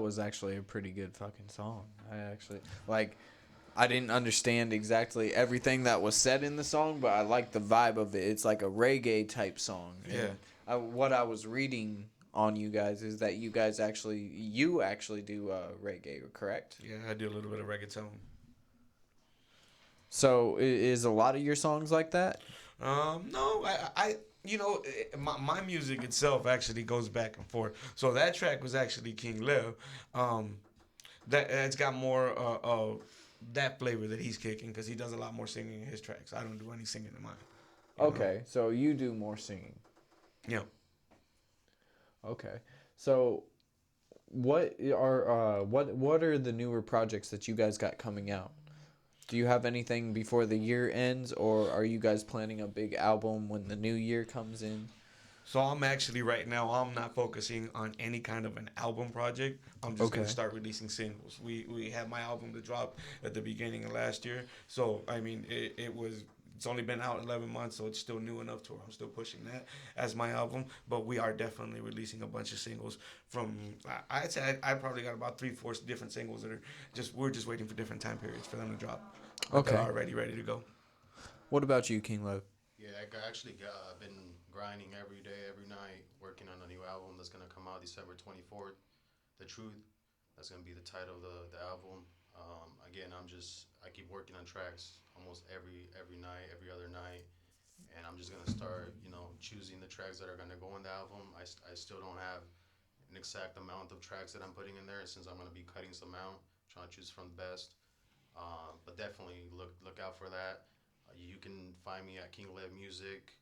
was actually a pretty good fucking song. I didn't understand exactly everything that was said in the song, but I like the vibe of it. It's like a reggae type song. Yeah. And what I was reading on you guys is that you actually do reggae, correct? Yeah, I do a little bit of reggaeton. So is a lot of your songs like that? No, my music itself actually goes back and forth. So that track was actually King Lev. That it's got more that flavor that he's kicking because he does a lot more singing in his tracks. I don't do any singing in mine. Okay, so you do more singing. Yeah. Okay, so what are the newer projects that you guys got coming out? Do you have anything before the year ends, or are you guys planning a big album when the new year comes in? So I'm actually right now I'm not focusing on any kind of an album project. I'm just Okay. gonna start releasing singles. We had my album to drop at the beginning of last year. So I mean it's only been out 11 months, so it's still new enough to where I'm still pushing that as my album. But we are definitely releasing a bunch of singles from. I'd say I probably got about 3-4 different singles that are we're just waiting for different time periods for them to drop. But Okay. they're already ready to go. What about you, King Lev? Yeah, I've been grinding every day, every night, working on a new album that's gonna come out December 24th. The Truth. That's gonna be the title of the album. Again, I keep working on tracks almost every night, every other night, and I'm just gonna start, choosing the tracks that are gonna go in the album. I still don't have an exact amount of tracks that I'm putting in there since I'm gonna be cutting some out, trying to choose from the best. But definitely look out for that. You can find me at King Lev Music,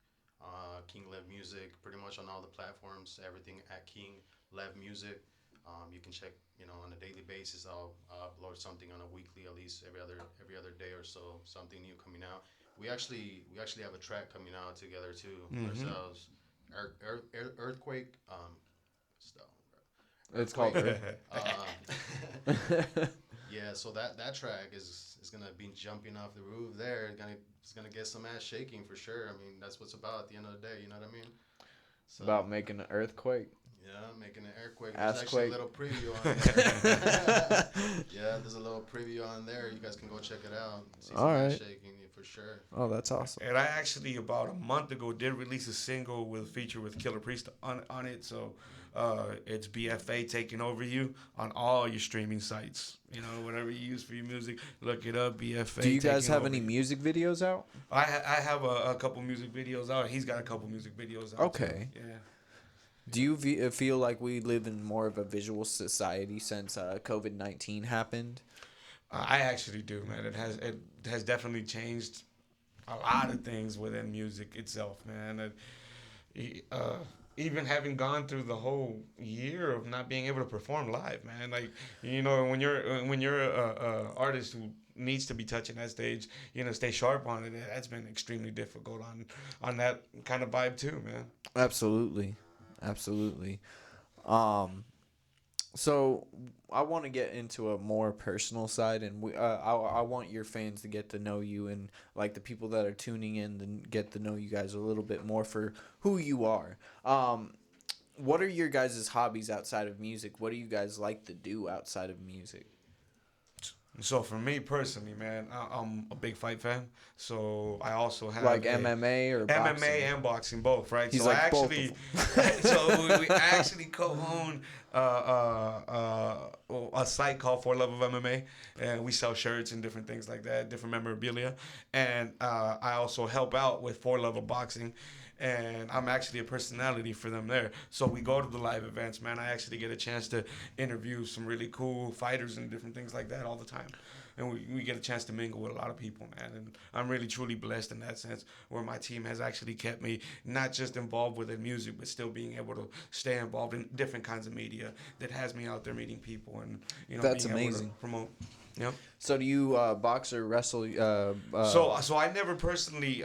pretty much on all the platforms. Everything at King Lev Music. You can check, on a daily basis. I'll upload something on a weekly, at least every other day or so. Something new coming out. We actually have a track coming out together too ourselves. Earthquake. Stuff. It's called Yeah, so that track is gonna be jumping off the roof there. It's gonna get some ass shaking for sure. I mean, that's what's about at the end of the day. You know what I mean? So, about making an earthquake. Yeah, making an earthquake. There's actually a little preview on there. Yeah, there's a little preview on there. You guys can go check it out. See some ass shaking for sure. Oh, that's awesome. And I actually about a month ago did release a single with feature with Killer Priest on it. So it's BFA Taking Over You on all your streaming sites. Whatever you use for your music, look it up. BFA. Do you guys Taking have Over any You. music videos out? I have a couple music videos out. He's got a couple music videos out. Okay. Too. Yeah. Do you feel like we live in more of a visual society since COVID-19 happened? I actually do, man. It has definitely changed a lot of things within music itself, man. Even having gone through the whole year of not being able to perform live, man. Like when you're a artist who needs to be touching that stage, stay sharp on it. That's been extremely difficult on that kind of vibe too, man. Absolutely. So I want to get into a more personal side, and I want your fans to get to know you, and like the people that are tuning in to get to know you guys a little bit more for who you are. What are your guys' hobbies outside of music? What do you guys like to do outside of music? So for me personally, man, I'm a big fight fan. So I also have like MMA or boxing? MMA and boxing, both, right? He's so like I actually, we actually co-own a site called For Love of MMA, and we sell shirts and different things like that, different memorabilia, and I also help out with For Love of Boxing. And I'm actually a personality for them there. So we go to the live events, man. I actually get a chance to interview some really cool fighters and different things like that all the time. And we get a chance to mingle with a lot of people, man. And I'm really, truly blessed in that sense, where my team has actually kept me not just involved within music, but still being able to stay involved in different kinds of media that has me out there meeting people and, That's being amazing. able to promote. Yeah. So do you box or wrestle? So I never personally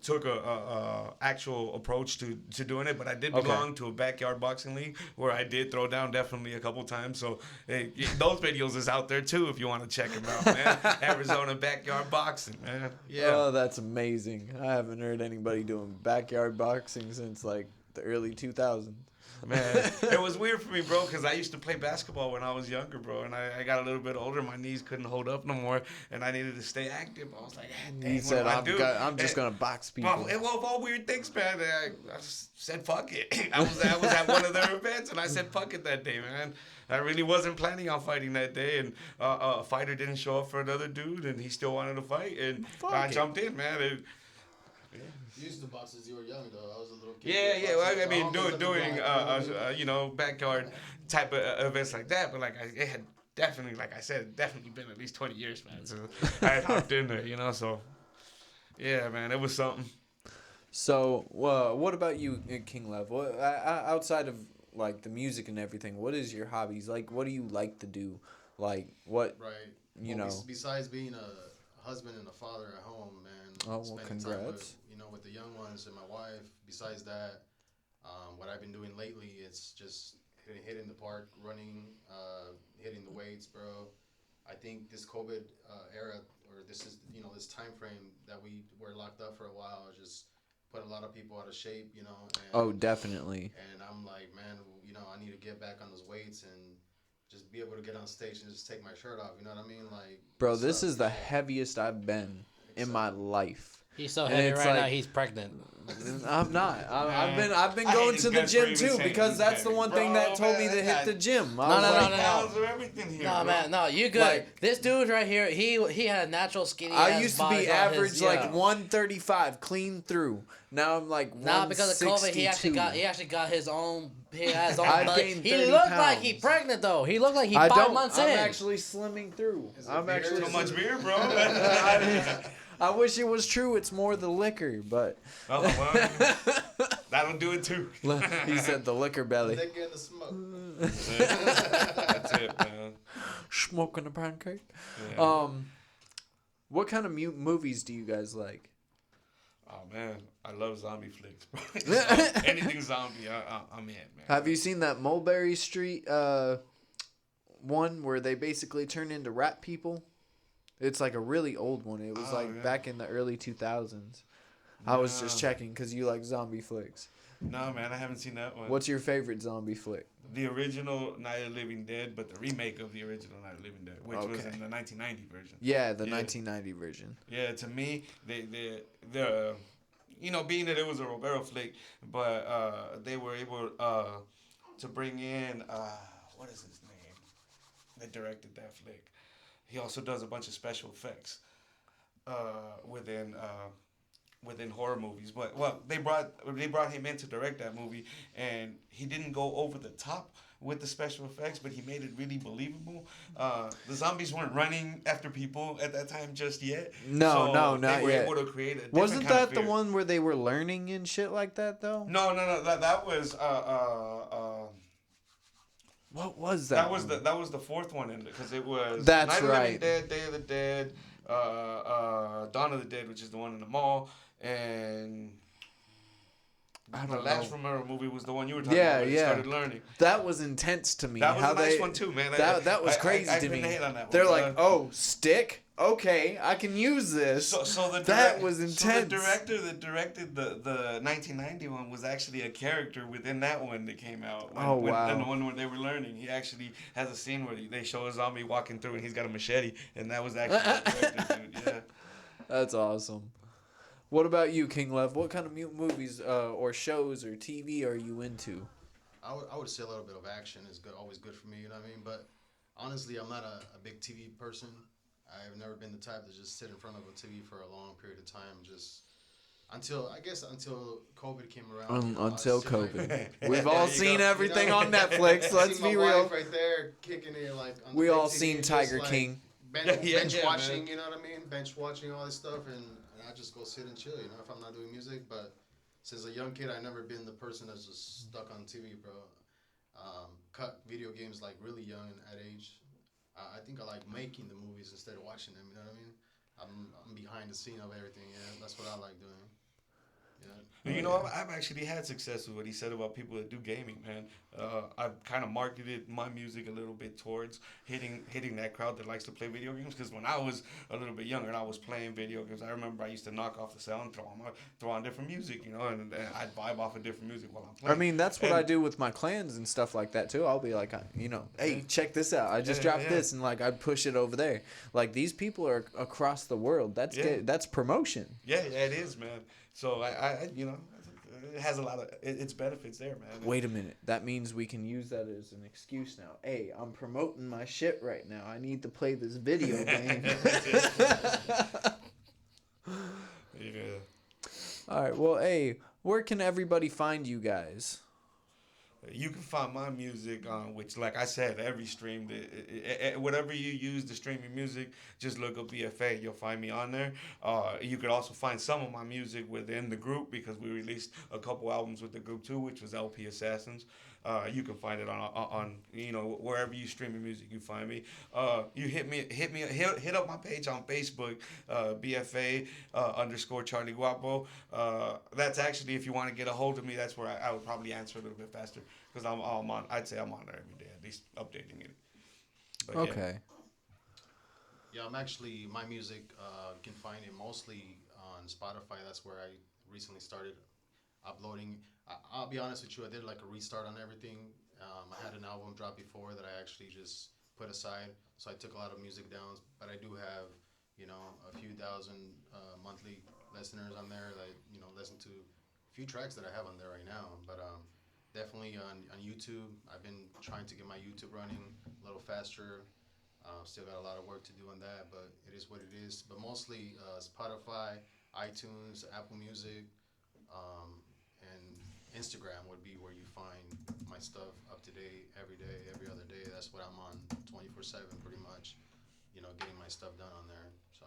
took a actual approach to doing it, but I did belong to a backyard boxing league where I did throw down definitely a couple times. So hey, those videos is out there too if you want to check them out, man. Arizona backyard boxing, man. Yeah. Oh, that's amazing. I haven't heard anybody doing backyard boxing since like The early 2000s. Man, it was weird for me, bro, because I used to play basketball when I was younger, bro, and I got a little bit older. My knees couldn't hold up no more, and I needed to stay active. I was like, dang, He what said, do I do? I'm just going to box people. Well, of all weird things, man, I just said fuck it. I was at one of their events, and I said fuck it that day, man. I really wasn't planning on fighting that day, and a fighter didn't show up for another dude, and he still wanted to fight, and I jumped in, man. You used to box as you were young, though. I was a little kid. Yeah. Well, I mean, doing backyard type of events like that, but it had definitely, like I said, definitely been at least 20 years, man. So I had hopped in there, So yeah, man, it was something. So, what about you, King Lev? Outside of like the music and everything, what is your hobbies? Like, what do you like to do? Like, what? Right. You know. Besides being a husband and a father at home, man. Oh, well, spending time congrats. with the young ones and my wife. Besides that, what I've been doing lately, it's just hitting the park, running, hitting the weights, bro. I think this COVID era, or this time frame that we were locked up for a while, just put a lot of people out of shape, And, Oh, definitely. And I'm like, man, I need to get back on those weights and just be able to get on stage and just take my shirt off. You know what I mean? Like, Bro, this is the heaviest I've been in my life. He's so heavy right now. He's pregnant. I'm not. I've been going to the gym too because that's the one thing that told me to hit the gym. No. No, man, no, you good. Like, this dude right here, he had a natural skinny. I used to be average 135 clean through. Now I'm like 162. Nah, because of COVID, he actually got his own. He has his own. I gained 30 he looked pounds. like he pregnant though. He looked like he I 5 don't. months I'm in. actually slimming through. I'm beer? actually. So much beer, bro. I wish it was true. It's more the liquor, but. Oh, well, that'll do it too. He said the liquor belly. Liquor and the smoke. That's it, man. Smoking a pancake. Yeah. What kind of movies do you guys like? Oh man, I love zombie flicks, bro. Anything zombie, I'm in, man. Have you seen that Mulberry Street one where they basically turn into rat people? It's like a really old one. It was back in the early 2000s. I was just checking because you like zombie flicks. No, man, I haven't seen that one. What's your favorite zombie flick? The original Night of the Living Dead, but the remake of the original Night of the Living Dead, which was in the 1990 version. Yeah, the 1990 version. Yeah, to me, the being that it was a Romero flick, but they were able to bring in what is his name? That directed that flick. He also does a bunch of special effects within horror movies. But they brought him in to direct that movie, and he didn't go over the top with the special effects, but he made it really believable. The zombies weren't running after people at that time just yet. No, not they were yet. able to create a different Wasn't kind that of fear. the one where they were learning and shit like that though? No. That was what was that? That was the fourth one in it because it was That's Night of the right. Living Dead, Day of the Dead, Dawn of the Dead, which is the one in the mall, and the last Romero movie was the one you were talking about. When he started learning. That was intense to me. That was a nice one too, man. That was crazy to me. They're like, oh, stick. Okay, I can use this. So that was intense. So the director that directed the 1990 one was actually a character within that one that came out. Wow. And the one where they were learning, he actually has a scene where they show a zombie walking through and he's got a machete, and that was actually the director, dude. Yeah. That's awesome. What about you, King Lev? What kind of movies or shows or TV are you into? I would say a little bit of action is always good for me, you know what I mean? But honestly, I'm not a big TV person. I've never been the type to just sit in front of a TV for a long period of time, just until COVID came around. Until COVID. We've all seen everything on Netflix. Let's be real. Wife right there kicking it like. On We all TV, seen Tiger King. Bench watching, man. You know what I mean? Bench watching all this stuff, and I just go sit and chill. You know, if I'm not doing music, but since a young kid, I've never been the person that's just stuck on TV, bro. Cut video games like really young at age. I think I like making the movies instead of watching them. You know what I mean? I'm behind the scene of everything. Yeah, that's what I like doing. Yeah. And Oh, you know, yeah. I've actually had success with what he said about people that do gaming, man. I've kind of marketed my music a little bit towards hitting that crowd that likes to play video games. Because when I was a little bit younger and I was playing video games, I remember I used to knock off the sound, throw on different music, you know, and I'd vibe off of different music while I'm I playing. mean, that's what I And do with my clans and stuff like that too. I'll be like, hey, check this out. I just dropped yeah, this, and like I push it over there. Like these people are across the world. yeah, That's promotion. yeah, it is, man. So you know, it has a lot of its benefits there, man. Wait a minute. That means we can use that as an excuse now. Hey, I'm promoting my shit right now. I need to play this video game. Yeah. All right. Well, hey, where can everybody find you guys? You can find my music on which, like I said, every stream, whatever you use to stream your music, just look up BFA. You'll find me on there. You could also find some of my music within the group because we released a couple albums with the group too, which was LP Assassins. You can find it on you know wherever you stream your music, you find me. You hit up my page on Facebook, BFA underscore Charlie Guapo. That's actually if you want to get a hold of me, that's where I would probably answer a little bit faster because I'm on. I'd say I'm on there every day, at least updating it. But yeah. Okay. Yeah, I'm actually my music. You can find it mostly on Spotify. That's where I recently started uploading. I'll be honest with you. I did like a restart on everything. I had an album drop before that I actually just put aside. So I took a lot of music down, but I do have, a few thousand monthly listeners on there that listen to a few tracks that I have on there right now. But definitely on YouTube, I've been trying to get my YouTube running a little faster. Still got a lot of work to do on that, but it is what it is. But mostly Spotify, iTunes, Apple Music, and Instagram would be where you find my stuff up to date every day, every other day. That's what I'm on 24/7 pretty much. Getting my stuff done on there. So.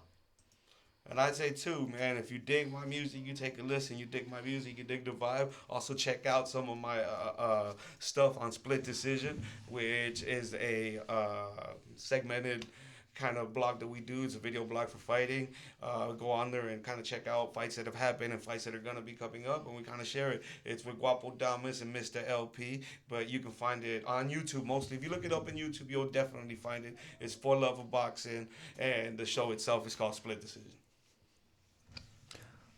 And I'd say too, man, if you dig my music, you take a listen. You dig my music, you dig the vibe. Also check out some of my stuff on Split Decision, which is a segmented kind of blog that we do. It's a video blog for fighting. Go on there and kind of check out fights that have happened and fights that are gonna be coming up, and we kind of share it. It's with Guapo Damas and Mr. LP, but you can find it on YouTube mostly. If you look it up in YouTube, you'll definitely find it. It's For Love of Boxing, and the show itself is called Split Decision.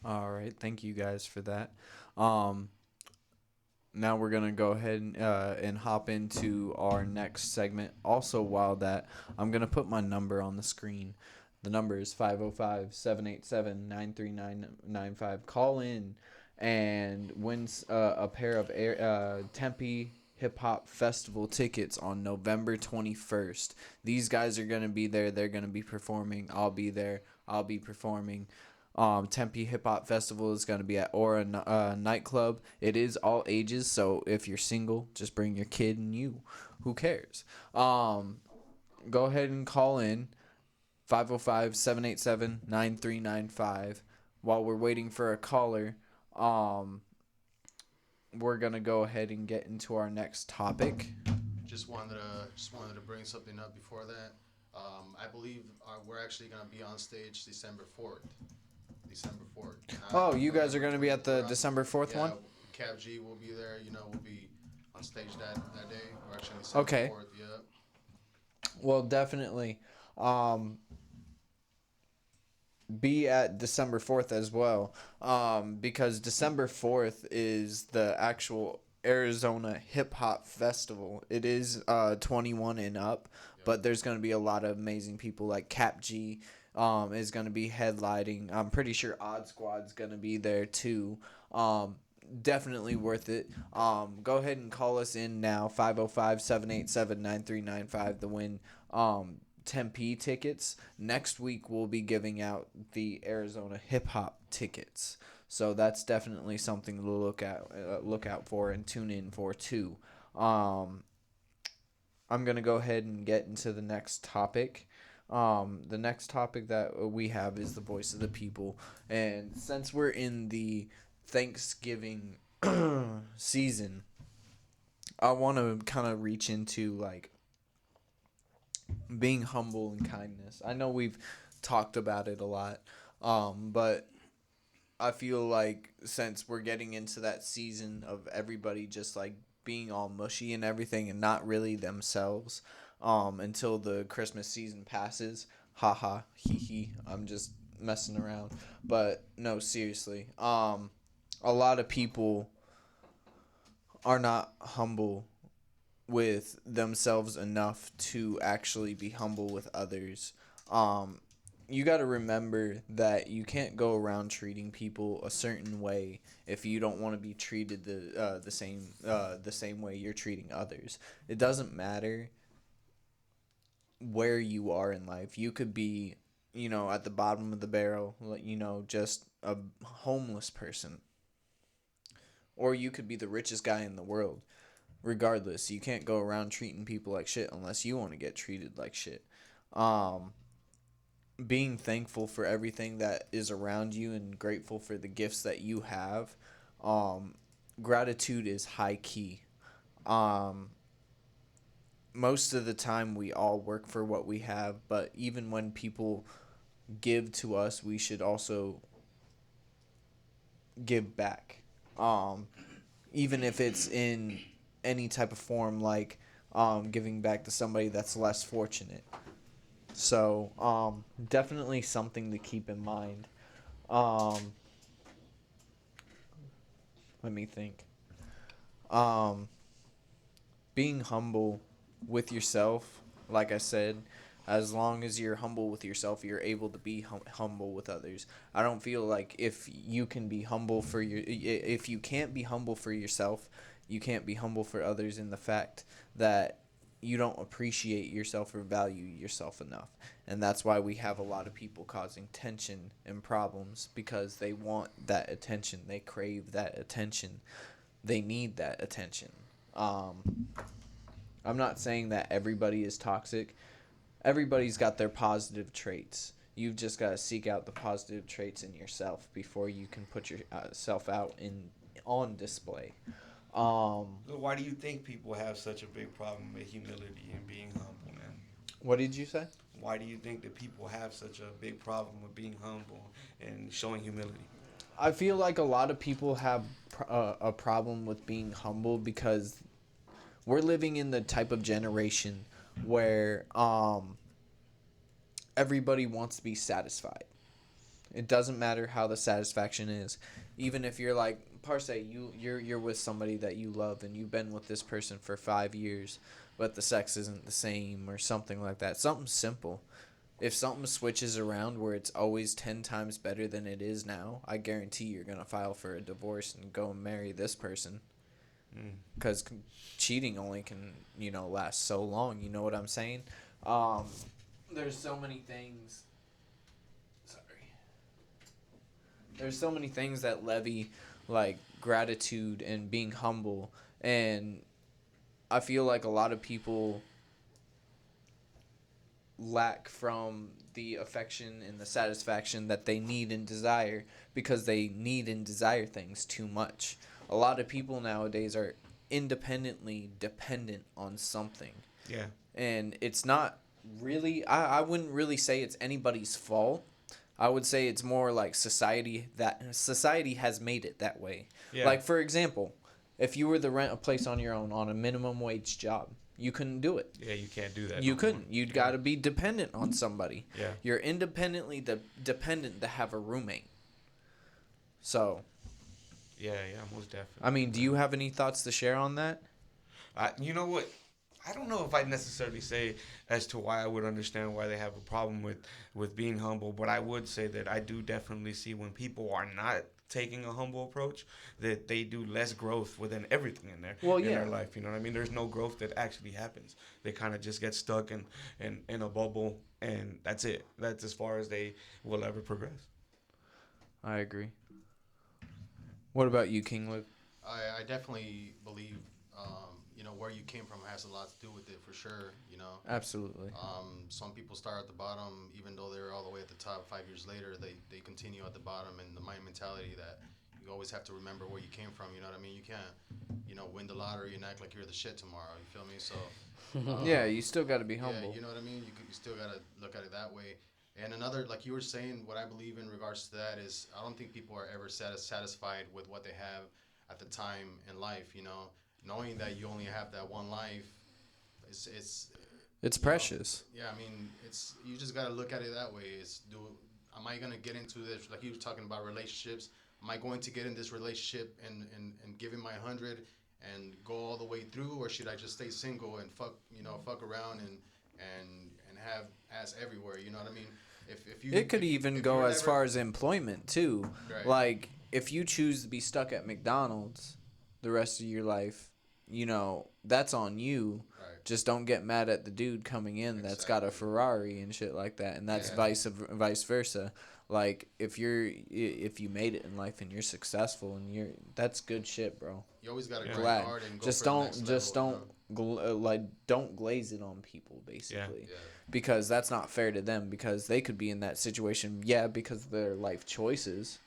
All right. Thank you guys for that. Um, Now we're gonna go ahead and hop into our next segment. Also, while that, I'm gonna put my number on the screen. The number is 505-787-93995. Call in and win a pair of Tempe Hip Hop Festival tickets on November 21st. These guys are gonna be there. They're gonna be performing. I'll be there. I'll be performing. Tempe Hip Hop Festival is going to be at Aura Nightclub. It is all ages, so if you're single, just bring your kid and you. Who cares? Go ahead and call in 505-787-9395. While we're waiting for a caller, we're going to go ahead and get into our next topic. Just wanted to bring something up before that. I believe we're actually gonna be on stage December 4th. December 4th. Oh, you guys are going to be at the December 4th one? Cap G will be there. We'll be on stage that day. We're actually December Okay. 4th. Yeah. Well, definitely. Be at December 4th as well, because December 4th is the actual Arizona Hip Hop Festival. It is 21 and up, but there's going to be a lot of amazing people like Cap G is going to be headlining. I'm pretty sure Odd Squad's going to be there too. Definitely worth it. Go ahead and call us in now, 505-787-9395 to win Tempe tickets. Next week we'll be giving out the Arizona Hip Hop tickets. So that's definitely something to look out for and tune in for too. I'm going to go ahead and get into the next topic. The next topic that we have is the voice of the people. And since we're in the Thanksgiving season, I want to kind of reach into like being humble and kindness. I know we've talked about it a lot, but I feel like since we're getting into that season of everybody just like being all mushy and everything and not really themselves, until the Christmas season passes. Haha, hee hee. I'm just messing around. But no, seriously. A lot of people are not humble with themselves enough to actually be humble with others. Um, you got to remember that you can't go around treating people a certain way if you don't want to be treated the same way you're treating others. It doesn't matter where you are in life. You could be, at the bottom of the barrel, just a homeless person, or you could be the richest guy in the world. Regardless, you can't go around treating people like shit unless you want to get treated like shit. Um, Being thankful for everything that is around you and grateful for the gifts that you have. Um, Gratitude is high key. Um, Most of the time, we all work for what we have, but even when people give to us, we should also give back. Um, Even if it's in any type of form, like giving back to somebody that's less fortunate. So, definitely something to keep in mind. Um, Let me think. Um, Being humble with yourself, like I said, as long as you're humble with yourself, you're able to be humble with others. I don't feel like if you can be humble for if you can't be humble for yourself, you can't be humble for others in the fact that you don't appreciate yourself or value yourself enough. And that's why we have a lot of people causing tension and problems because they want that attention. They crave that attention. They need that attention. Um, I'm not saying that everybody is toxic. Everybody's got their positive traits. You've just got to seek out the positive traits in yourself before you can put yourself out in on display. So why do you think people have such a big problem with humility and being humble, man? What did you say? Why do you think that people have such a big problem with being humble and showing humility? I feel like a lot of people have a problem with being humble because we're living in the type of generation where everybody wants to be satisfied. It doesn't matter how the satisfaction is. Even if you're like Parse, you're with somebody that you love and you've been with this person for 5 years, but the sex isn't the same or something like that. Something simple. If something switches around where it's always 10 times better than it is now, I guarantee you're going to file for a divorce and go and marry this person. Mm. Because cheating only can, last so long. You know what I'm saying? Um, there's so many things. Sorry. There's so many things that levy, like gratitude and being humble. And I feel like a lot of people lack from the affection and the satisfaction that they need and desire because they need and desire things too much. A lot of people nowadays are independently dependent on something. Yeah. And it's not really, I wouldn't really say it's anybody's fault. I would say it's more like society has made it that way. Yeah. Like, for example, if you were to rent a place on your own on a minimum wage job, you couldn't do it. Yeah, you can't do that. You no couldn't. more. You'd Yeah. got to be dependent on somebody. Yeah. You're independently dependent to have a roommate. So, Yeah, yeah, most definitely. I mean, do you have any thoughts to share on that? You know what? I don't know if I'd necessarily say as to why I would understand why they have a problem with being humble, but I would say that I do definitely see when people are not taking a humble approach that they do less growth within everything in their life. You know what I mean? There's no growth that actually happens. They kind of just get stuck in a bubble, and that's it. That's as far as they will ever progress. I agree. What about you, King Luke? I definitely believe, where you came from has a lot to do with it for sure. Absolutely. Some people start at the bottom, even though they're all the way at the top. 5 years later, they continue at the bottom, and the mind mentality that you always have to remember where you came from. You know what I mean? You can't, win the lottery and act like you're the shit tomorrow. You feel me? So, Yeah, you still got to be yeah, humble. you know what I mean. You still gotta look at it that way. And another, like you were saying, what I believe in regards to that is I don't think people are ever satisfied with what they have at the time in life. Knowing that you only have that one life, it's It's you know, precious. yeah. I mean, it's you just gotta look at it that way. Am I gonna get into this? Like you were talking about relationships. Am I going to get in this relationship and give it my 100 and go all the way through, or should I just stay single and fuck around and have ass everywhere? You know what I mean? If you It could even if go you're as never far as employment too. right, Like if you choose to be stuck at McDonald's the rest of your life, that's on you. right, Just don't get mad at the dude coming in that's got a exactly, Ferrari and shit like that, and that's yeah, vice versa. Like if you made it in life and you're successful and that's good shit, bro. you always gotta Yeah. grind Glad. hard and go Just for the next don't just level. don't glaze it on people Yeah. basically, Yeah, because that's not fair to them, because they could be in that situation, yeah, because of their life choices,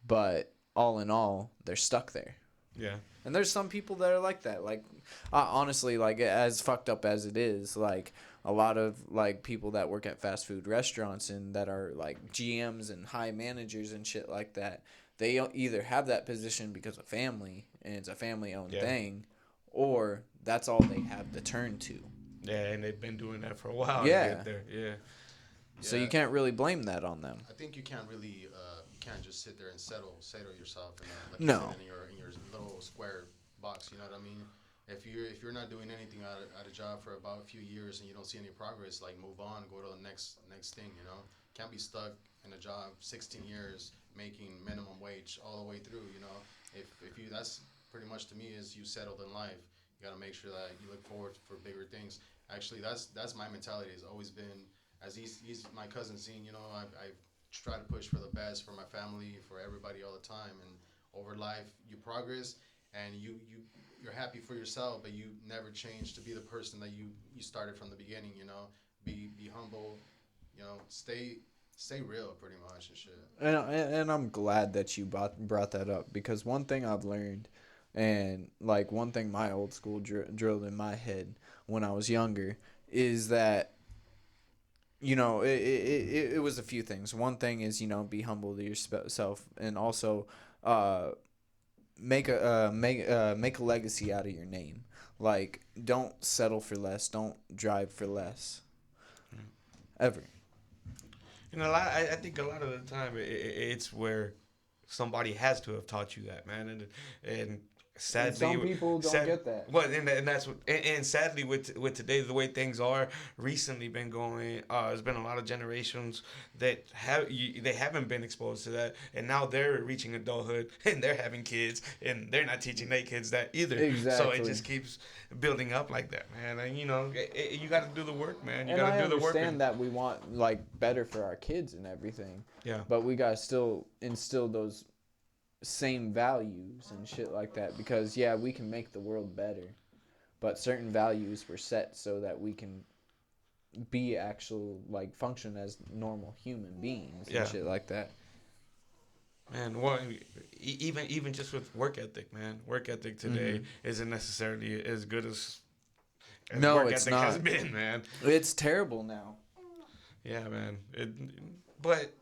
but all in all they're stuck there. Yeah. And there's some people that are like that. Like, honestly, like, as fucked up as it is, like, a lot of, like, people that work at fast food restaurants and that are, like, GMs and high managers and shit like that, they either have that position because of family, and it's a family-owned Yeah. thing, or that's all they have to turn to. Yeah, and they've been doing that for a while Yeah. to get there. Yeah. So yeah. you can't really blame that on them. I think you can't really you can't just sit there and settle yourself in like No. you said, in your little square box. You know what I mean? If you're not doing anything at a job for about a few years and you don't see any progress, like move on, go to the next thing. Can't be stuck in a job 16 years making minimum wage all the way through. If you that's pretty much to me is you settled in life. You got to make sure that you look forward for bigger things. Actually, that's my mentality. Has always been as he's my cousin Zine. I try to push for the best for my family, for everybody all the time. And over life, you progress and you're happy for yourself, but you never change to be the person that you started from the beginning. Be humble. Stay real, pretty much and shit. And I'm glad that you brought that up, because one thing I've learned, and like one thing my old school drilled in my head when I was younger, is that it was a few things. One thing is, be humble to yourself, and also make a legacy out of your name. Like, don't settle for less. Don't drive for less. Ever. I think a lot of the time it's where somebody has to have taught you that, man, and sadly, some people don't get that. Well, and that's what, and sadly with today, the way things are, recently been going. There's been a lot of generations that they haven't been exposed to that, and now they're reaching adulthood and they're having kids, and they're not teaching their kids that either. Exactly. So it just keeps building up like that, man. And you got to do the work, man. You And got I to do the work. understand that we want, like, better for our kids and everything. Yeah. But we gotta still instill those same values and shit like that, because yeah, we can make the world better, but certain values were set so that we can be actual, like, function as normal human beings and Yeah. shit like that. Man, well, even just with work ethic, man. Work ethic today isn't necessarily as good as No, work it's ethic has not. been, man. It's terrible now. Yeah, man. But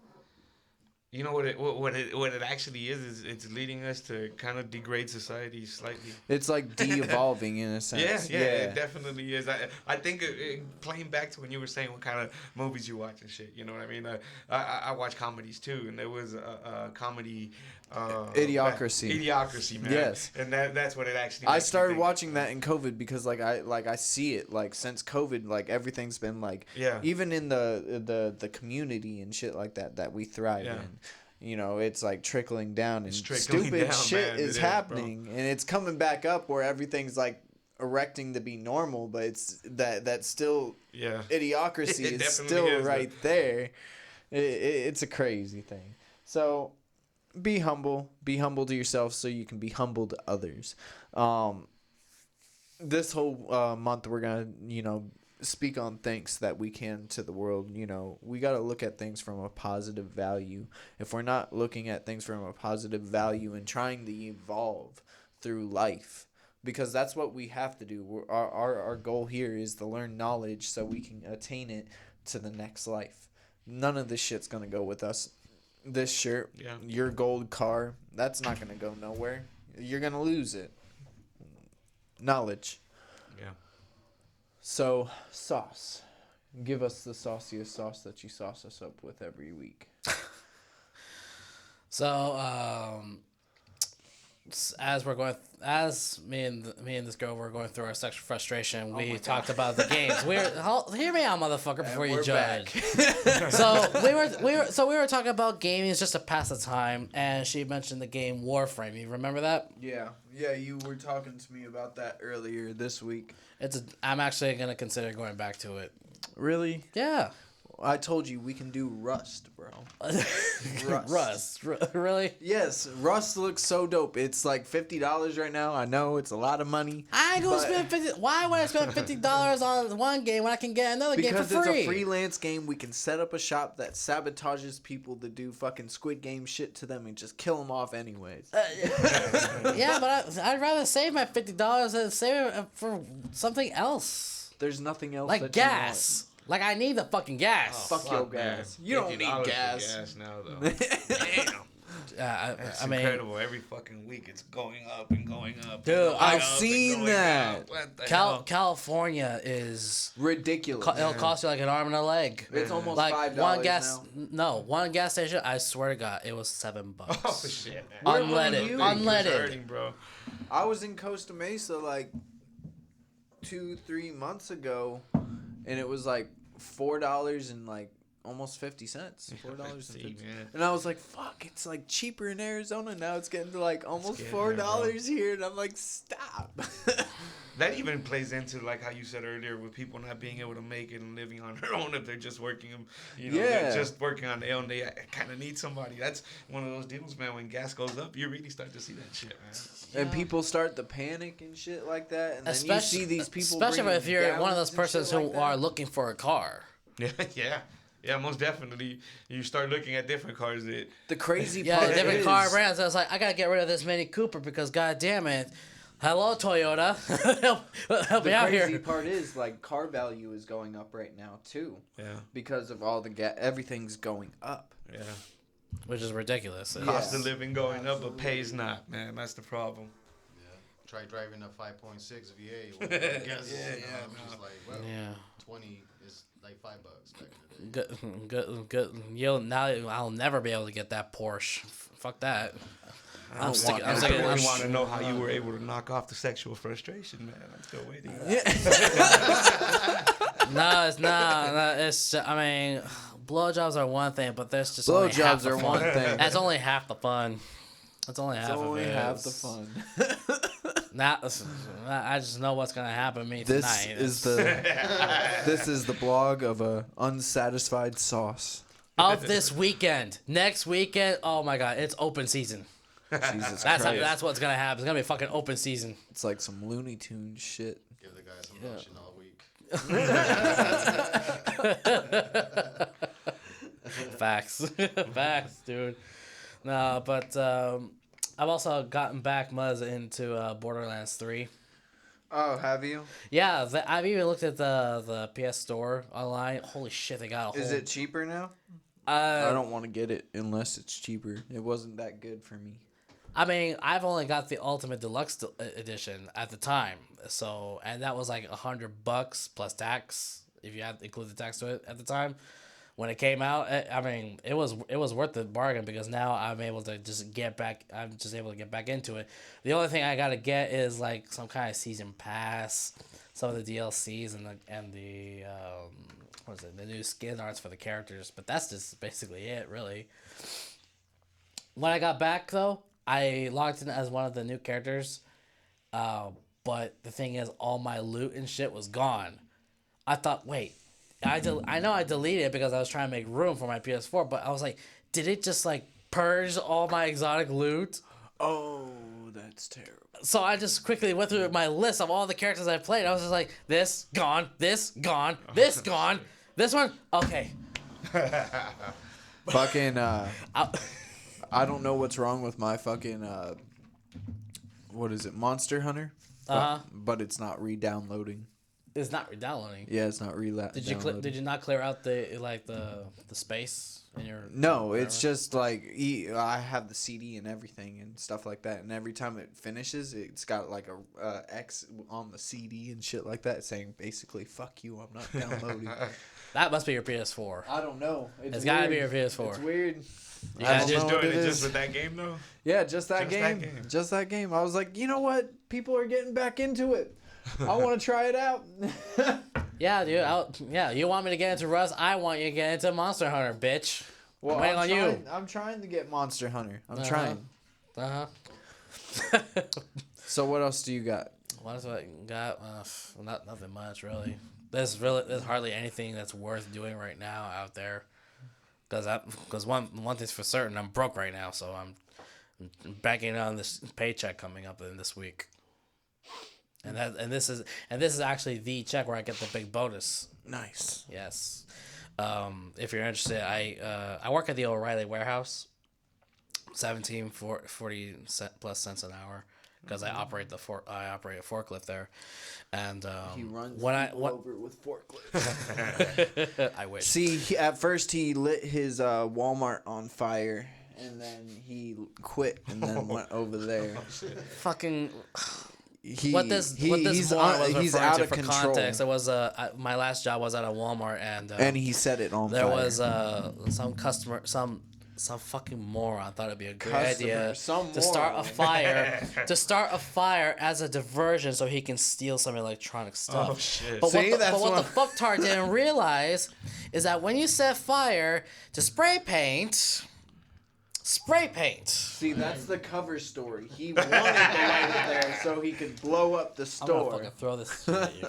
you know what it actually is it's leading us to kind of degrade society slightly. It's like de-evolving in a sense. Yeah, it definitely is. I think playing back to when you were saying what kind of movies you watch and shit, you know what I mean? I watch comedies too, and there was a comedy. Idiocracy, man. Yes. And that's what it actually. I makes me started think. watching that in COVID because I see it, like, since COVID, like, everything's been like, Yeah. even in the community and shit like that we thrive Yeah. in. It's like trickling down, and trickling stupid down, shit man. is It is, happening, and it's coming back up where everything's like erecting to be normal, but it's that's still Yeah. idiocracy It is definitely still is, right there. It's a crazy thing. So be humble to yourself so you can be humble to others. This whole month we're gonna speak on things that we can to the world. We got to look at things from a positive value. If we're not looking at things from a positive value and trying to evolve through life, because that's what we have to do. Our goal here is to learn knowledge so we can attain it to the next life. None of this shit's gonna go with us. This shirt, Yeah. your gold car, that's not gonna go nowhere. You're gonna lose it. Knowledge. Yeah. So, sauce. Give us the sauciest sauce that you sauce us up with every week. So, as me and this girl were going through our sexual frustration, we talked about the games. Hear me out, motherfucker, before you judge. So we were talking about gaming just to pass the time, and she mentioned the game Warframe. You remember that? Yeah, you were talking to me about that earlier this week. I'm actually gonna consider going back to it. Really? Yeah. I told you we can do Rust, bro. Rust. Really? Yes, Rust looks so dope. It's like $50 right now. I know it's a lot of money. I ain't gonna spend $50. Why would I spend $50 on one game when I can get another game for free? Because it's a freelance game. We can set up a shop that sabotages people to do fucking Squid Game shit to them and just kill them off anyways. Yeah, but I'd rather save my $50 than save it for something else. There's nothing else like that gas. Like, I need the fucking gas. Fuck your gas. You don't need gas. Now, though. Damn. It's incredible. Every fucking week it's going up and going up. Dude, I've seen that. California is ridiculous. It'll cost you like an arm and a leg. It's almost like $5 one gas. now. No, one gas station. I swear to God, it was $7. Oh shit, man. Unleaded. Hurting, bro. I was in Costa Mesa like 2-3 months ago, and it was like $4 and like almost 50 cents. $4.50. And I was like, fuck, it's like cheaper in Arizona now. It's getting to like almost $4 here, and I'm like, stop. That even plays into like how you said earlier with people not being able to make it and living on their own if they're just working, they're just working on their own. They kind of need somebody. That's one of those deals, man. When gas goes up, you really start to see that shit, man. Yeah. And people start to panic and shit like that, and then you see these people. Especially if you're one of those persons who like are looking for a car. Yeah, most definitely. You start looking at different cars. The crazy part different is, car brands. I was like, I gotta get rid of this Mini Cooper because, god damn it. Hello, Toyota. help me out here. The crazy part is, like, car value is going up right now, too. Yeah. Because of all the everything's going up. Yeah. Which is ridiculous. Cost of living going up, but pay's not, man. That's the problem. Yeah. Try driving a 5.6 V8. Well, I guess, just like, well, 20 is like $5 back in the day. Good. I'll never be able to get that Porsche. Fuck that. I want to know how you were able to knock off the sexual frustration, man. I'm still waiting. No, it's not. It's I mean, blowjobs are one thing, but there's just blowjobs are one thing. That's only half the fun. That's only half of it. Half the fun. I just know what's gonna happen to me tonight. This is the blog of a unsatisfied sauce. Of this weekend, next weekend. Oh my God, it's open season. Jesus Christ. That's what's gonna happen. It's gonna be a fucking open season. It's like some Looney Tunes shit. Give the guys some lotion all week. Facts, dude. No, but I've also gotten back Muzz into Borderlands 3. Oh, have you? Yeah, I've even looked at the PS Store online. Holy shit, they got a whole... Is it cheaper now? I don't want to get it unless it's cheaper. It wasn't that good for me. I mean, I've only got the Ultimate Deluxe edition at the time, and that was like $100 plus tax if you had to include the tax to it at the time. When it came out, I mean, it was worth the bargain because now I'm able to just get back. I'm just able to get back into it. The only thing I gotta get is like some kind of season pass, some of the DLCs and the what is it? The new skin arts for the characters. But that's just basically it, really. When I got back though, I logged in as one of the new characters, but the thing is, all my loot and shit was gone. I thought, wait, I know I deleted it because I was trying to make room for my PS4, but I was like, did it just like purge all my exotic loot? Oh, that's terrible. So I just quickly went through my list of all the characters I played. I was just like, this gone, this gone, this gone, this one, okay. Fucking I don't know what's wrong with my fucking what is it, Monster Hunter? But it's not re-downloading. It's not re-downloading. Yeah, it's not relapse. Did you not clear out the space in your? No, it's just like I have the CD and everything and stuff like that, and every time it finishes, it's got like a X on the CD and shit like that, saying basically "fuck you, I'm not downloading." That must be your PS4. I don't know. It's gotta be your PS4. It's weird. You I gotta don't Just know doing what it it just is. with that game though. Yeah, just that Just that game. game. Just that game. I was like, you know what? People are getting back into it. I want to try it out. Yeah, dude. Yeah, you want me to get into Rust? I want you to get into Monster Hunter, bitch. Well, I'm waiting on you. I'm trying to get Monster Hunter. I'm Uh-huh. trying. So what else do you got? What else I got? Nothing much really. There's hardly anything that's worth doing right now out there. Because one thing's for certain, I'm broke right now, so I'm banking on this paycheck coming up in this week. And this is actually the check where I get the big bonus. Nice. Yes. If you're interested, I work at the O'Reilly warehouse. 40 plus cents an hour because I operate a forklift there, and He runs when people over with forklifts. I wish. See, at first he lit his Walmart on fire, and then he quit, and then went over there. Fucking He, what this he's Walmart was he's referring out to of for control. context. It was my last job was at a Walmart, and He set it on there fire. was some customer some fucking moron thought it'd be a great idea some to start a moron. fire as a diversion so he can steal some electronic stuff. Oh shit. But See, that's what the what- fucktard didn't realize is that when you set fire to spray paint. See, that's the cover story. He wanted to light it there so he could blow up the I'm gonna store. fucking throw this shit at you.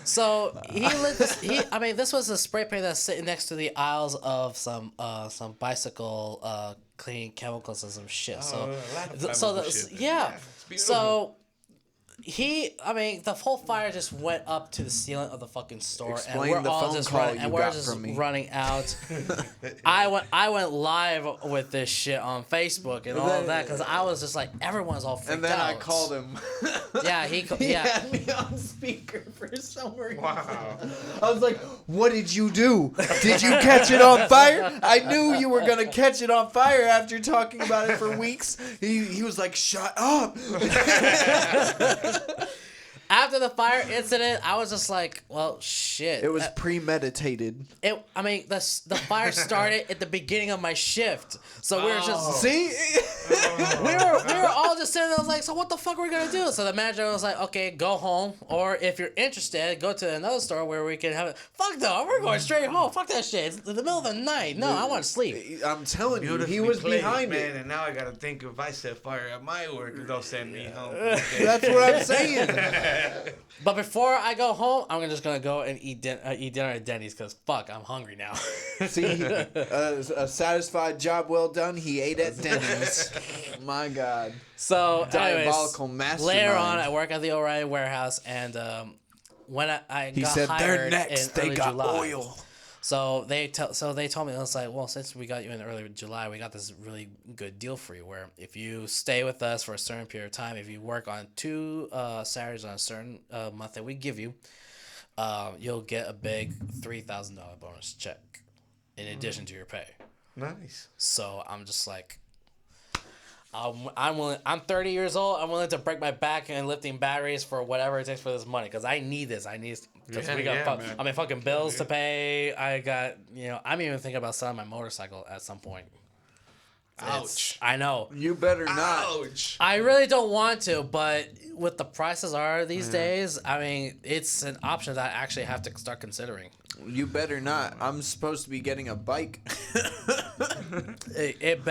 So he lit this. This was a spray paint that's sitting next to the aisles of some bicycle cleaning chemicals and some shit. So, a lot of so flammable shit. yeah. It's beautiful. So the whole fire just went up to the ceiling of the fucking store, Explain and the we're all phone just call running, you and we're got just from me. running out. I went live with this shit on Facebook and all of that because I was just like, everyone's all freaked out. And then I called him. Yeah, He yeah. had me on speaker for some reason. Wow. I was like, what did you do? Did you catch it on fire? I knew you were going to catch it on fire after talking about it for weeks. He was like, shut up. After the fire incident, I was just like, well, shit. It was premeditated. The fire started at the beginning of my shift. So we were just See? we were all just sitting there. I was like, so what the fuck are we gonna do? So the manager was like, okay, go home, or if you're interested, go to another store where we can have it. Fuck no, we're going straight home. Fuck that shit. It's in the middle of the night. No, I want to sleep. I'm telling you, he Beautifully was played, behind man, it. and now I gotta think if I set fire at my work, they'll send me home. That's what I'm saying. But before I go home, I'm just gonna go and eat dinner at Denny's because fuck, I'm hungry now. See, a satisfied job well done. He ate at Denny's. My God. So, Diabolical anyways, mastermind. later on, I work at the O'Reilly warehouse, and when I He got said, hired they're next. in They early got July. oil. So they told me, I was like, well, since we got you in early July, we got this really good deal for you where if you stay with us for a certain period of time, if you work on 2 Saturdays on a certain month that we give you, you'll get a big $3,000 bonus check in addition to your pay. Nice. So I'm just like, I'm willing. I'm 30 years old. I'm willing to break my back and lifting batteries for whatever it takes for this money because I need this. Because we got man. fucking bills to pay. I got I'm even thinking about selling my motorcycle at some point. Ouch. I know. You better not. Ouch. I really don't want to, but with the prices are these days, it's an option that I actually have to start considering. You better not. I'm supposed to be getting a bike. It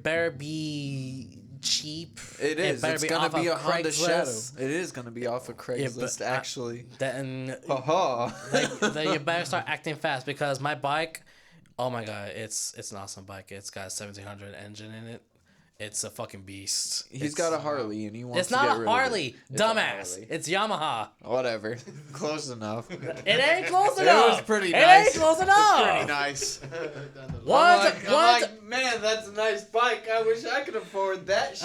better be cheap. It is. better It's be gonna off be of a Honda Shadow. Craigslist. It is gonna be off of Craigslist, but actually. Then Haha. then you better start acting fast because my bike, oh my god, it's an awesome bike. It's got a 1700 engine in it. It's a fucking beast. He's got a Harley and he wants It's to get not a rid of Harley, it. It's a dumbass. Harley. It's Yamaha. Whatever. Close enough. It ain't close It enough. was pretty It nice. ain't close enough. Pretty nice. One's I'm like, man, that's a nice bike. I wish I could afford that shit.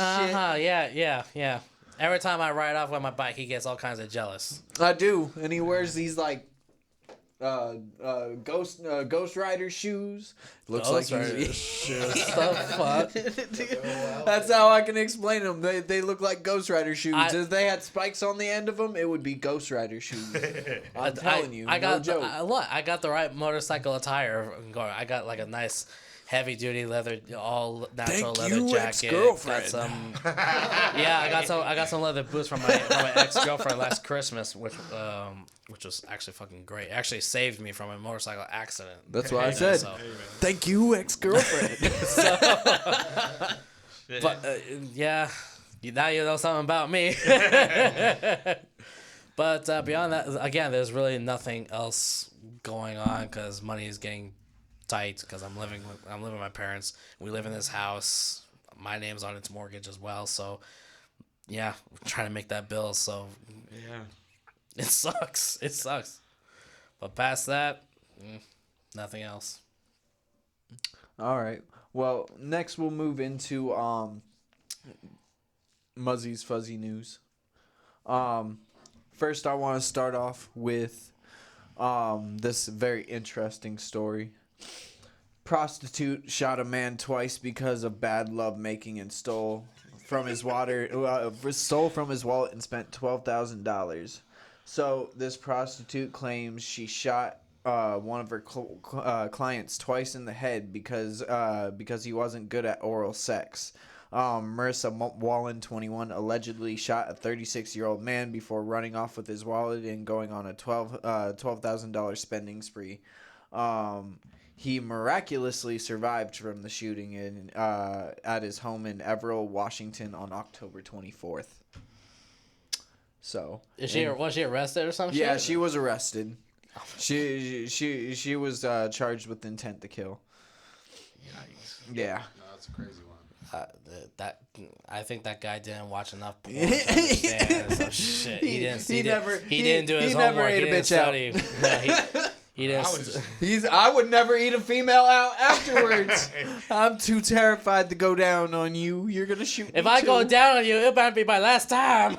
Yeah. Every time I ride off with my bike, he gets all kinds of jealous. I do, and he wears these like Ghost Rider shoes. Looks Ghost like Rider he's shoes. The fuck? That's how I can explain them. They look like Ghost Rider shoes. I- If they had spikes on the end of them, it would be Ghost Rider shoes. I'm telling you, I got no joke. I got the right motorcycle attire going. I got like a nice heavy duty leather, all natural Thank leather you, jacket. ex-girlfriend. Got some, yeah, I got some leather boots from my ex girlfriend last Christmas, which was actually fucking great. It actually saved me from a motorcycle accident. That's why I said, So, thank you, ex-girlfriend. but yeah, now you know something about me. But beyond that, again, there's really nothing else going on because money is getting tight because I'm living with my parents. We live in this house. My name's on its mortgage as well. So yeah, we're trying to make that bill. So Yeah. it sucks. It sucks. But past that, nothing else. All right. Well, next we'll move into Muzzy's Fuzzy News. First, I want to start off with this very interesting story. Prostitute shot a man twice because of bad love making and stole from his wallet and spent $12,000. So this prostitute claims she shot one of her clients twice in the head because he wasn't good at oral sex. Marissa Wallen, 21, allegedly shot a 36-year-old man before running off with his wallet and going on a $12,000 spending spree. He miraculously survived from the shooting at his home in Everett, Washington on October 24th. So Was she arrested or something? yeah, she was arrested. She was charged with intent to kill. Yikes. Yeah. No, that's a crazy one. That I think that guy didn't watch enough porn to understand some shit. He didn't do his he never homework. ate He a didn't bitch out. study. No, he didn't. I would never eat a female out afterwards. I'm too terrified to go down on you. You're gonna shoot If me I too. go down on you, it might be my last time.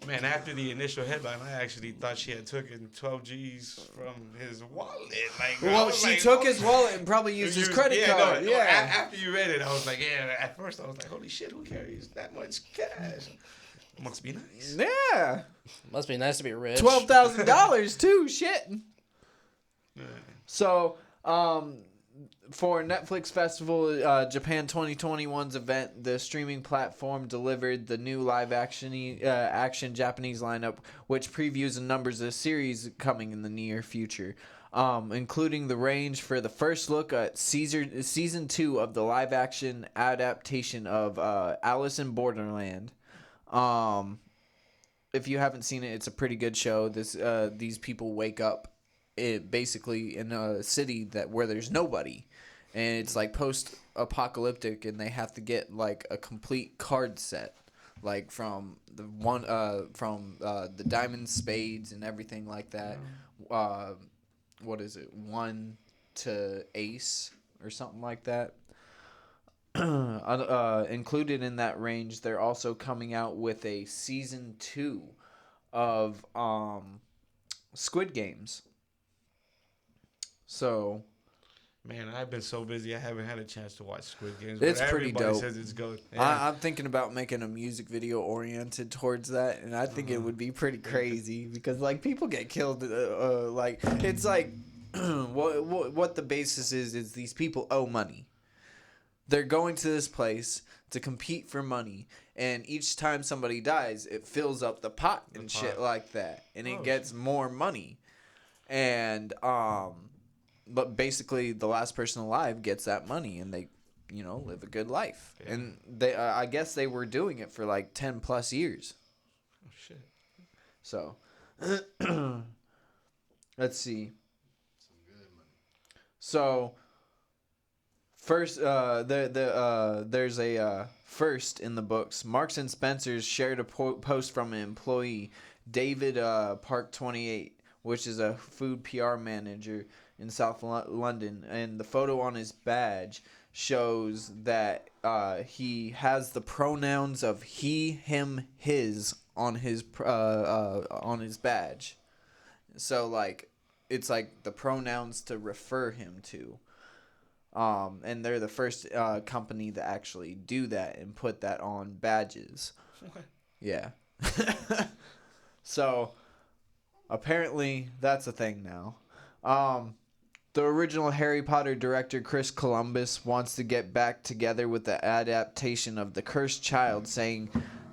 Man, after the initial headline, I actually thought she had taken 12 G's from his wallet. Like, I Well, was she like, took oh, his wallet and probably used his credit card. No, Yeah. after you read it, I was like, yeah. At first, I was like, holy shit, who carries that much cash? Must be nice. Yeah. Must be nice to be rich. $12,000 too. Shit. Yeah. So, for Netflix Festival Japan 2021's event, the streaming platform delivered the new live action Japanese lineup, which previews and numbers a series coming in the near future, including the range for the first look at season 2 of the live action adaptation of Alice in Borderland. If you haven't seen it, it's a pretty good show. These people wake up basically in a city where there's nobody, and it's like post-apocalyptic, and they have to get like a complete card set, like from the diamond spades and everything like that. What is it, 1 to ace or something like that. Included in that range, they're also coming out with a season 2 of Squid Games. So, Man, I've been so busy, I haven't had a chance to watch Squid Games. It's but pretty everybody dope. says it's good. Yeah. I'm thinking about making a music video oriented towards that, and I think it would be pretty crazy because like people get killed. Like it's like what the basis is these people owe money. They're going to this place to compete for money, and each time somebody dies, it fills up the pot and shit like that, and it gets more money, and but basically the last person alive gets that money, and they live a good life. Yeah. And they I guess they were doing it for like 10 plus years. Oh shit. So let's see. Some good money. So first there's a first in the books. Marks and Spencer's shared a post from an employee, David Park 28, which is a food PR manager in South London, and the photo on his badge shows that he has the pronouns of he, him, his on his badge. So like it's like the pronouns to refer him to. And they're the first company to actually do that and put that on badges. Yeah. So apparently that's a thing now. The original Harry Potter director Chris Columbus wants to get back together with the adaptation of The Cursed Child, saying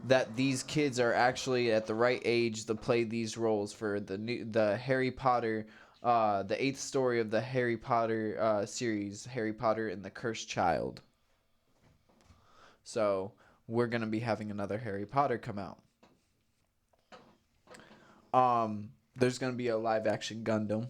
that these kids are actually at the right age to play these roles for the Harry Potter, the 8th story of the Harry Potter series, Harry Potter and the Cursed Child. So we're gonna be having another Harry Potter come out. There's gonna be a live action Gundam.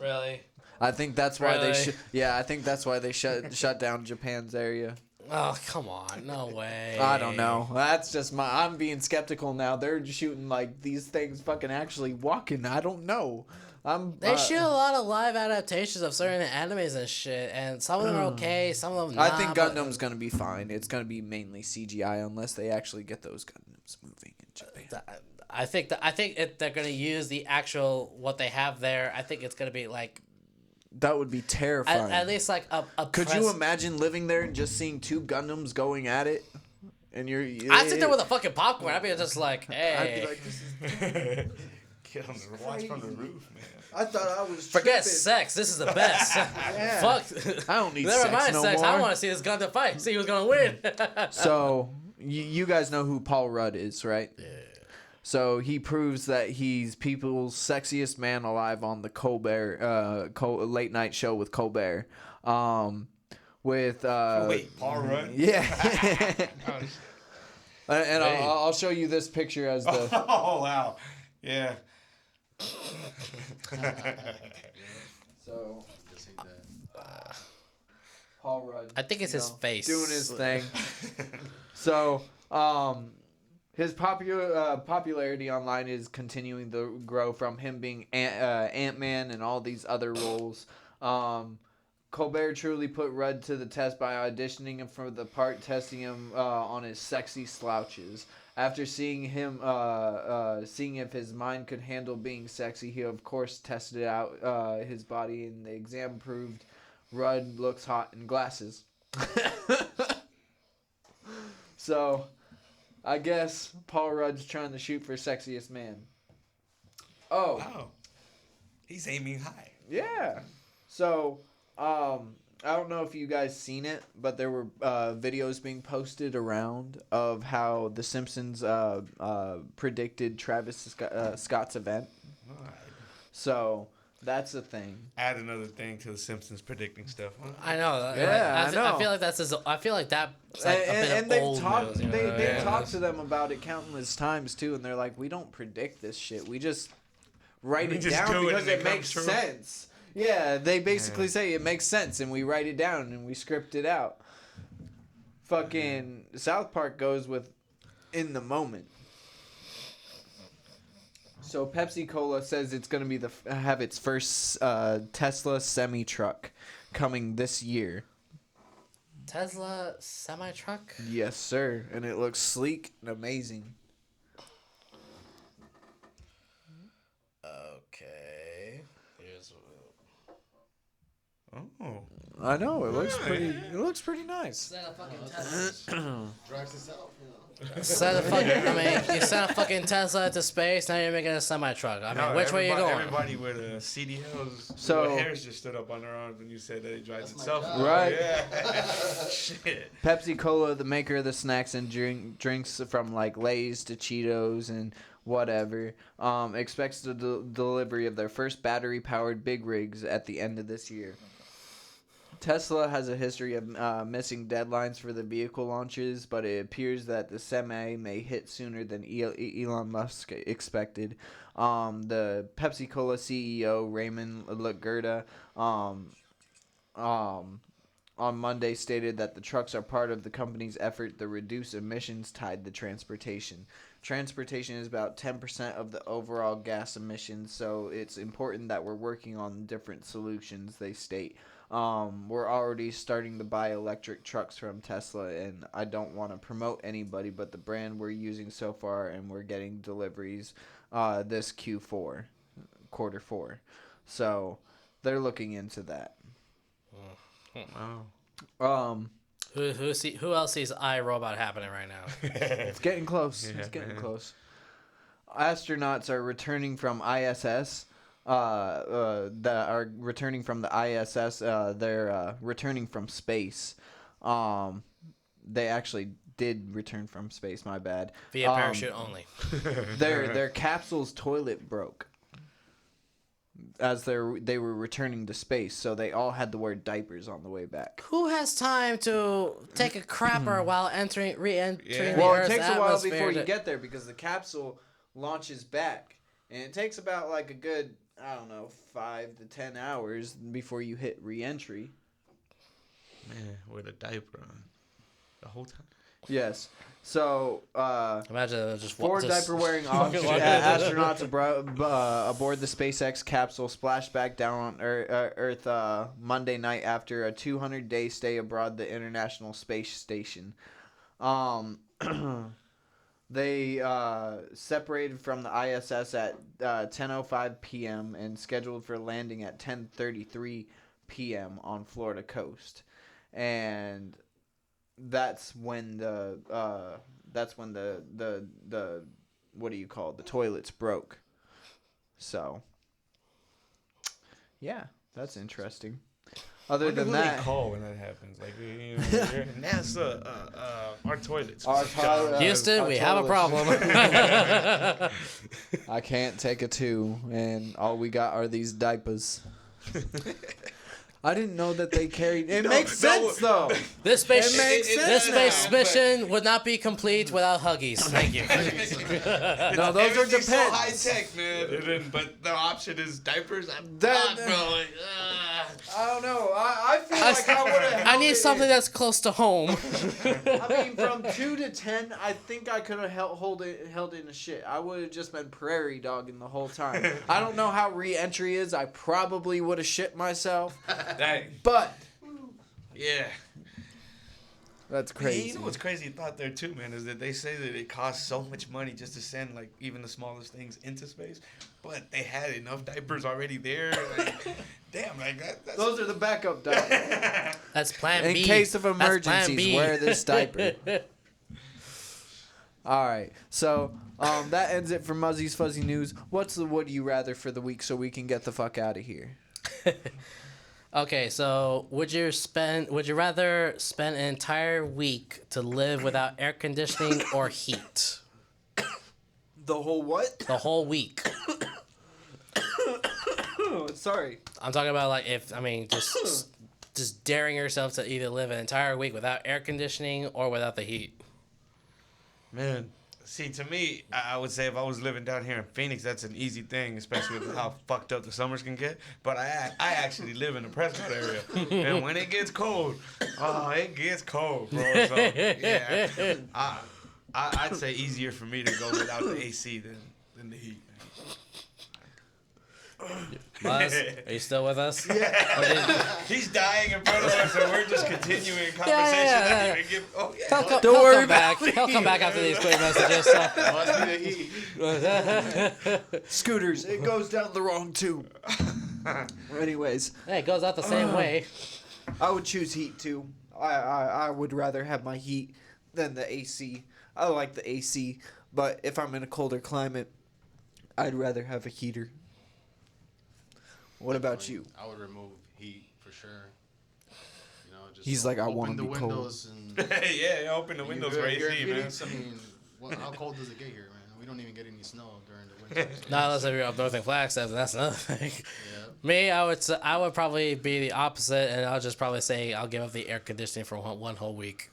Really? I think that's why Really? I think that's why they shut down Japan's area. Oh, come on. No way. I don't know. That's just I'm being skeptical now. They're shooting like these things fucking actually walking. I don't know. They shoot a lot of live adaptations of certain animes and shit, and some of them are okay, some of them not. I think Gundam's gonna be fine. It's gonna be mainly CGI unless they actually get those Gundams moving in Japan. I think they're gonna use the actual what they have there. I think it's gonna be like That would be terrifying. at least like a. Could you imagine living there and just seeing two Gundams going at it? And I'd sit there with a fucking popcorn. I'd be just like, hey. I'd be like, this is Get on the watch from the roof, man. I thought I was Forget tripping. sex. This is the best. Yeah. Fuck. I don't need Never sex mind no sex. more. I want to see this Gundam fight. See who's gonna win. So you guys know who Paul Rudd is, right? Yeah. So he proves that he's people's sexiest man alive on the Colbert late night show with Colbert. With Wait, Paul Rudd? Yeah. And I'll show you this picture as the. Oh wow, yeah. So Just hate that. Paul Rudd. I think it's his face doing his thing. So his popularity online is continuing to grow from him being Ant-Man and all these other roles. Colbert truly put Rudd to the test by auditioning him for the part, testing him on his sexy slouches. After seeing him, seeing if his mind could handle being sexy, he of course tested out his body, and the exam proved Rudd looks hot in glasses. So, I guess Paul Rudd's trying to shoot for sexiest man. Oh, Wow. He's aiming high. yeah. So, I don't know if you guys seen it, but there were videos being posted around of how The Simpsons predicted Travis Scott's event. Alright. So that's a thing. Add another thing to the Simpsons predicting stuff. I know. Yeah, I know. I feel like I feel like that's like a bit And of they've old talked. news, you know? They've Yeah. talked to them about it countless times too, and they're like, "We don't predict this shit. We just write We it just down do it because and it it makes comes true." sense." Yeah, they basically say it makes sense, and we write it down and we script it out. Fucking South Park goes with in the moment. So Pepsi Cola says it's gonna be have its first Tesla semi truck coming this year. Tesla semi truck. Yes, sir, and it looks sleek and amazing. Okay. Here's. Oh. I know it looks pretty. It looks pretty nice. Send a fucking Tesla. Drives itself, you know. Send a fucking. I mean, you sent a fucking Tesla into space. Now you're making a semi truck. I mean, No, which way you going? Everybody with CDLs. So- hairs just stood up on their arms when you said that it drives That's my itself. job. Right. Yeah. Shit. Pepsi Cola, the maker of the snacks and drinks from like Lay's to Cheetos and whatever, expects the delivery of their first battery-powered big rigs at the end of this year. Tesla has a history of missing deadlines for the vehicle launches, but it appears that the semi may hit sooner than Elon Musk expected. The Pepsi Cola CEO Raymond Lagurda on Monday stated that the trucks are part of the company's effort to reduce emissions tied to transportation. Transportation is about 10% of the overall gas emissions, so it's important that we're working on different solutions, they state. We're already starting to buy electric trucks from Tesla, and I don't want to promote anybody but the brand we're using so far, and we're getting deliveries this Q4, quarter 4. So they're looking into that. Wow. Who else sees iRobot happening right now? It's getting close. Yeah, It's getting man. close. Astronauts are returning from ISS. That are returning from the ISS. They're returning from space. They actually did return from space. My bad. Via parachute only. Their capsule's toilet broke as they were returning to space, so they all had to wear diapers on the way back. Who has time to take a crapper while re-entering Yeah. the Well, Earth's it takes a while atmosphere before you to- get there because the capsule launches back, and it takes about like a good 5 to 10 hours before you hit re-entry. Man, with a diaper on the whole time. Yes. So, Imagine just 4 diaper-wearing astronauts aboard the SpaceX capsule splashed back down on Earth Monday night after a 200-day stay aboard the International Space Station. They separated from the ISS at 10:05 p.m. and scheduled for landing at 10:33 p.m. on Florida coast, and that's when the what do you call it? The toilets broke. So yeah, that's interesting. Other Wonder than who that, they call when that happens. Like, you're NASA, our toilets. Houston, we have a problem. I can't take a 2, and all we got are these diapers. I didn't know that they carried. It makes sense though. This space, It makes this sense space now, mission would not be complete without Huggies. Thank you. No, those are Everything's depends. so high tech, man. But the option is diapers. I'm That- not, bro. Like, I don't know. I feel like I would have. I need something that's close to home. I mean, from 2 to 10, I think I could have held in a shit. I would have just been prairie dogging the whole time. I don't know how re-entry is. I probably would have shit myself, but yeah. that's Man, crazy. you know what's crazy about there too, man, is that they say that it costs so much money just to send like even the smallest things into space, but they had enough diapers already there. Like, damn, like that's Those are the backup diapers. That's Plan In B. case of That's Plan emergencies, B. wear this diaper. All right, so that ends it for Muzzy's Fuzzy News. What's the would you rather for the week so we can get the fuck out of here? Okay, so would you rather spend an entire week to live without air conditioning or heat? The whole what? The whole week. Sorry. I'm talking about like just daring yourself to either live an entire week without air conditioning or without the heat. Man, see, to me, I would say if I was living down here in Phoenix, that's an easy thing, especially with how fucked up the summers can get. But I actually live in the Prescott area, and when it gets cold, it gets cold, bro. So yeah, I'd say easier for me to go without the AC than the heat. Buzz, are you still with us? He's dying in front of us, and we're just continuing conversation. yeah. Don't worry He'll come back. He'll come back after these quick messages. So. Must be the heat. Scooters, it goes down the wrong tube. Anyways, Hey, it goes out the same way. I would choose heat too. I would rather have my heat than the AC. I like the AC, but if I'm in a colder climate, I'd rather have a heater. What about you? I would remove heat for sure. You know, just He's like, I open wanna the be cold. windows and Yeah, open the windows for You're AC, in man. Phoenix, I mean, how cold does it get here, man? We don't even get any snow during the winter. So Not unless you're up north in Flagstaff, and that's another thing. yeah. Me, I would probably be the opposite, and I'll just probably say I'll give up the air conditioning for one whole week.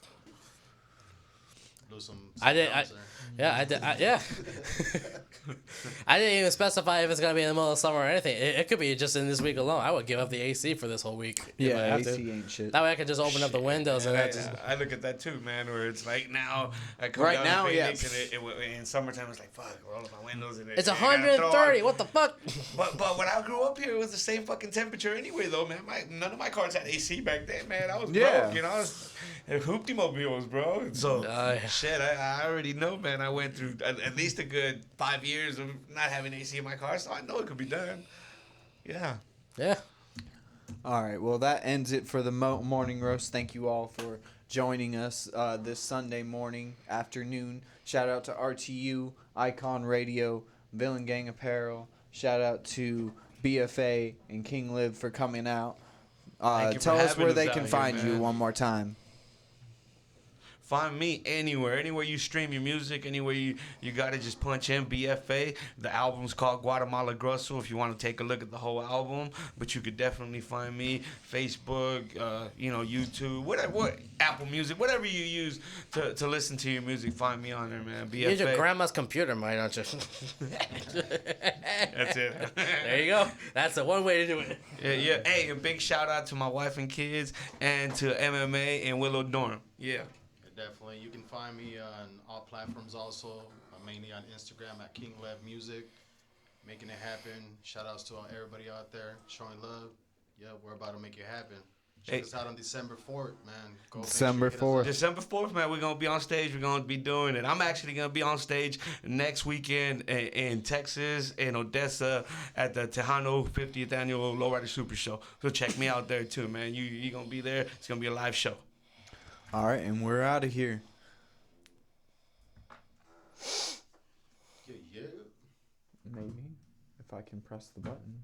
Do some I did. jobs there. Yeah, I did. Yeah. I didn't even specify if it's gonna be in the middle of summer or anything. It could be just in this week alone. I would give up the AC for this whole week. If I Yeah, have to. AC ain't shit. That way I could just open up the windows and I, just. I look at that too, man. Where it's like now, I come Right down now, to yeah. Phoenix, and in summertime it's like fuck, roll up my windows and It's and I gotta throw 130. on- What the fuck? But when I grew up here, it was the same fucking temperature anyway, though, man. None of my cars had AC back then, man. I was Yeah. broke, you know. I was hoopty mobiles, bro. So Yeah. shit, I already know, man. I went through at least a good 5 years of not having AC in my car, so I know it could be done. Yeah. Yeah. All right. Well, that ends it for the morning roast. Thank you all for joining us this Sunday morning, afternoon. Shout out to RTU, Icon Radio, Villain Gang Apparel. Shout out to BFA and King Lev for coming out. Thank you for Tell us having where us they out can here, find you man. one more time. Find me anywhere you stream your music, anywhere you gotta just punch in BFA. The album's called Guatemala Grosso if you want to take a look at the whole album. But you could definitely find me Facebook, YouTube, whatever, Apple Music, whatever you use to listen to your music. Find me on there, man. BFA. Use your grandma's computer, man, don't you? That's it. There you go. That's the one way to do it. Yeah. Hey, a big shout out to my wife and kids and to MMA and Willow Dorm. Yeah. Definitely. You can find me on all platforms also, mainly on Instagram at King Lev Music. Making it happen. Shout outs to everybody out there showing love. Yeah, we're about to make it happen. Check us out on December 4th, man. Go December 4th. December 4th, man, we're going to be on stage. We're going to be doing it. I'm actually going to be on stage next weekend in Texas, in Odessa, at the Tejano 50th Annual Lowrider Super Show. So check me out there, too, man. You're going to be there. It's going to be a live show. All right, and we're out of here. Yeah. Maybe if I can press the button.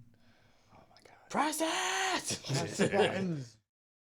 Oh my god. Press it! Press the buttons.